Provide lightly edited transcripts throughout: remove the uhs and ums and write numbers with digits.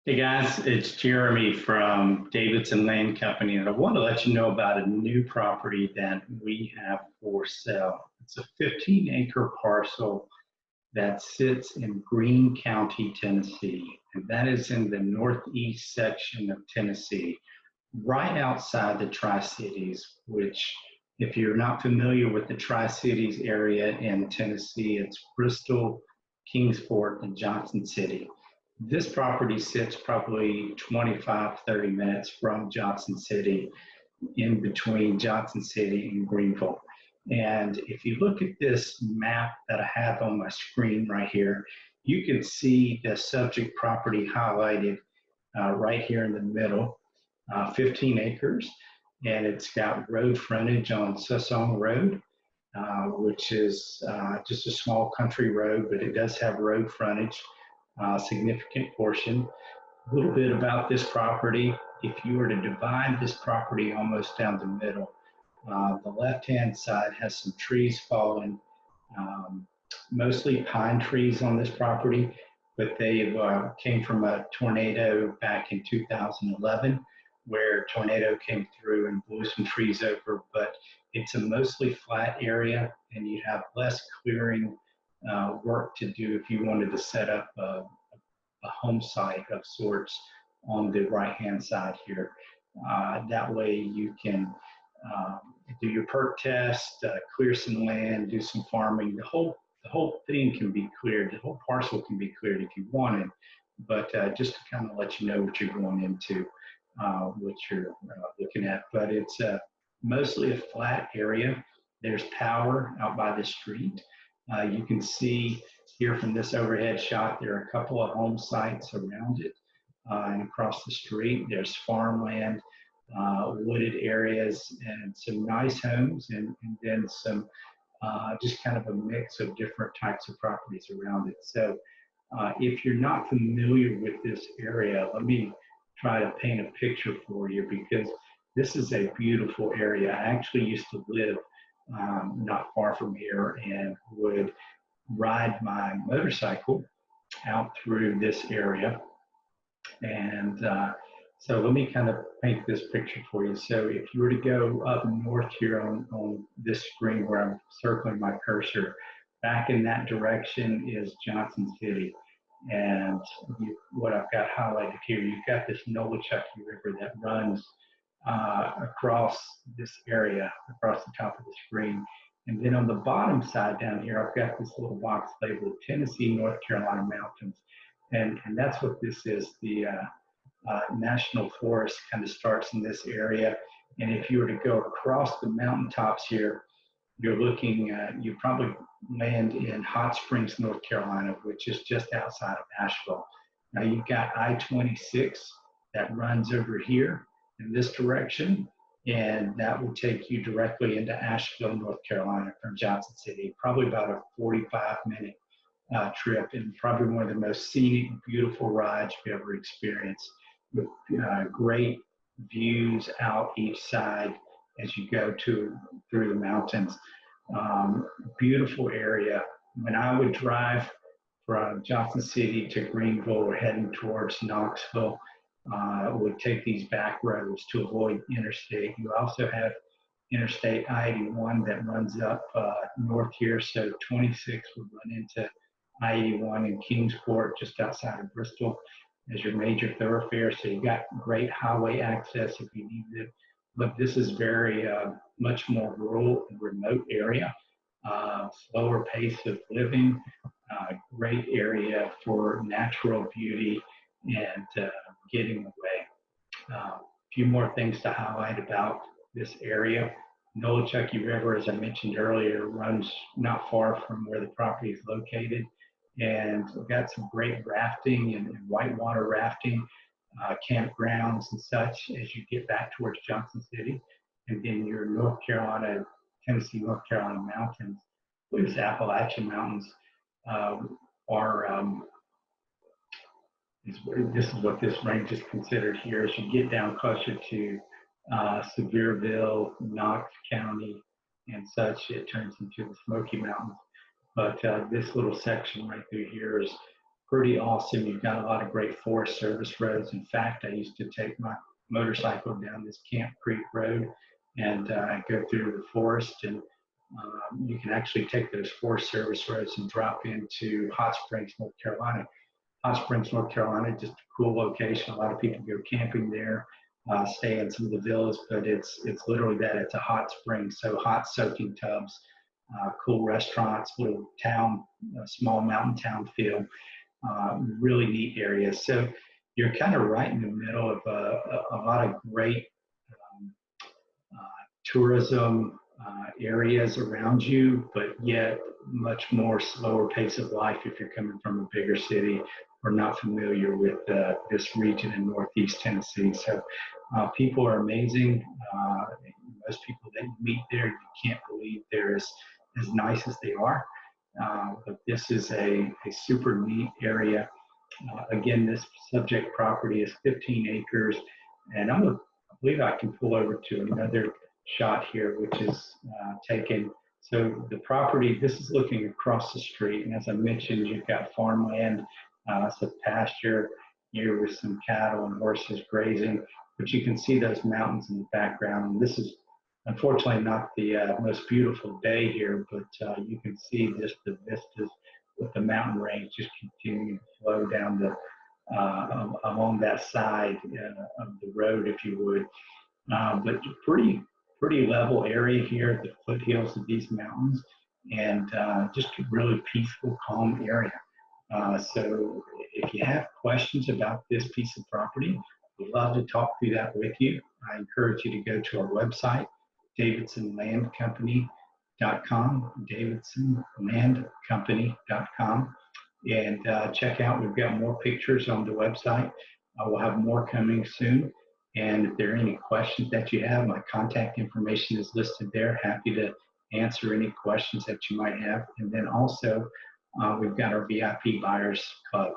Hey guys, it's Jeremy from Davidson Land Company, and I want to let you know about a new property that we have for sale. It's a 15-acre parcel that sits in Greene County, Tennessee, and that is in the northeast section of Tennessee, right outside the Tri-Cities, which, if you're not familiar with the Tri-Cities area in Tennessee, it's Bristol, Kingsport, and Johnson City. This property sits probably 25, 30 minutes from Johnson City, in between Johnson City and Greenville. And if you look at this map that I have on my screen right here, you can see the subject property highlighted right here in the middle, 15 acres. And it's got road frontage on Sesong Road, which is just a small country road, but it does have road frontage, significant portion. A little bit about this property. If you were to divide this property almost down the middle, the left-hand side has some trees fallen, mostly pine trees on this property, but they came from a tornado back in 2011, where a tornado came through and blew some trees over, but it's a mostly flat area, and you have less clearing work to do if you wanted to set up a home site of sorts on the right-hand side here. That way you can do your perk test, clear some land, do some farming. The whole thing can be cleared. The whole parcel can be cleared if you wanted, but just to kind of let you know what you're going into, what you're looking at. But it's mostly a flat area. There's power out by the street. You can see here from this overhead shot, there are a couple of home sites around it, and across the street, there's farmland, wooded areas, and some nice homes, and then some just kind of a mix of different types of properties around it. So if you're not familiar with this area, let me try to paint a picture for you, because this is a beautiful area. I actually used to live not far from here and would ride my motorcycle out through this area. And so let me kind of paint this picture for you. So if you were to go up north here on this screen where I'm circling my cursor, back in that direction is Johnson City. And what I've got highlighted here, you've got this Nolichucky River that runs across this area, across the top of the screen. And then on the bottom side down here, I've got this little box labeled Tennessee, North Carolina Mountains. And that's what this is. The National Forest kind of starts in this area. And if you were to go across the mountaintops here, you're looking at, you probably land in Hot Springs, North Carolina, which is just outside of Asheville. Now you've got I-26 that runs over here in this direction, and that will take you directly into Asheville, North Carolina from Johnson City, probably about a 45-minute trip, and probably one of the most scenic, beautiful rides you've ever experienced, with great views out each side as you go through the mountains. Beautiful area. When I would drive from Johnson City to Greenville or heading towards Knoxville, would take these back roads to avoid interstate. You also have Interstate I-81 that runs up north here, so 26 would run into I-81 in Kingsport, just outside of Bristol, as your major thoroughfare. So you got great highway access if you need it. But this is very much more rural and remote area, slower pace of living, great area for natural beauty and getting away. A few more things to highlight about this area. Nolichucky River, as I mentioned earlier, runs not far from where the property is located. And we've got some great rafting and whitewater rafting campgrounds and such as you get back towards Johnson City. And then your North Carolina, Tennessee, North Carolina mountains, these Appalachian Mountains this is what this range is considered here. As you get down closer to Sevierville, Knox County, and such, it turns into the Smoky Mountains. But this little section right through here is pretty awesome. You've got a lot of great Forest Service roads. In fact, I used to take my motorcycle down this Camp Creek Road and go through the forest. And you can actually take those Forest Service roads and drop into Hot Springs, North Carolina. Hot Springs, North Carolina, just a cool location. A lot of people go camping there, stay in some of the villas, but it's literally that. It's a hot spring, so hot soaking tubs, cool restaurants, little town, small mountain town feel. Really neat area. So you're kind of right in the middle of a lot of great um, tourism areas around you, but yet much more slower pace of life if you're coming from a bigger city or not familiar with this region in Northeast Tennessee. So people are amazing. Most people that you meet there, you can't believe they're as nice as they are. But this is a super neat area. Again, this subject property is 15 acres, and I believe I can pull over to another shot here, which is taken. So the property, this is looking across the street, and as I mentioned, you've got farmland, some pasture here with some cattle and horses grazing, but you can see those mountains in the background. And this is unfortunately not the most beautiful day here, but you can see just the vistas with the mountain range just continuing to flow down the along that side of the road, if you would. But pretty level area here at the foothills of these mountains, and just a really peaceful, calm area. So if you have questions about this piece of property, we'd love to talk through that with you. I encourage you to go to our website, davidsonlandcompany.com, davidsonlandcompany.com, and check out. We've got more pictures on the website. We'll have more coming soon. And if there are any questions that you have, my contact information is listed there. Happy to answer any questions that you might have. And then also, we've got our VIP Buyers Club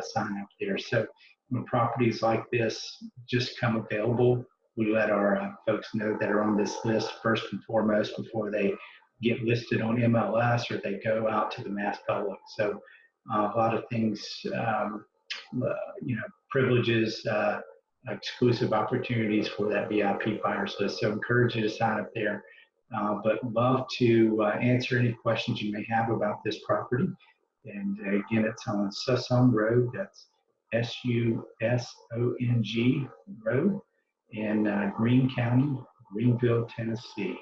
sign up there. So when properties like this just come available, we let our folks know that are on this list first and foremost before they get listed on MLS or they go out to the mass public. So a lot of things, privileges, exclusive opportunities for that VIP buyers list. So encourage you to sign up there. But love to answer any questions you may have about this property. And again, it's on Sussong Road. That's Susong Road in Greene County, Greenville, Tennessee.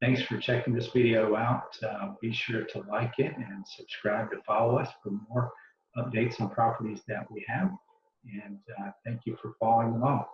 Thanks for checking this video out. Be sure to like it and subscribe to follow us for more updates on properties that we have. And thank you for following along.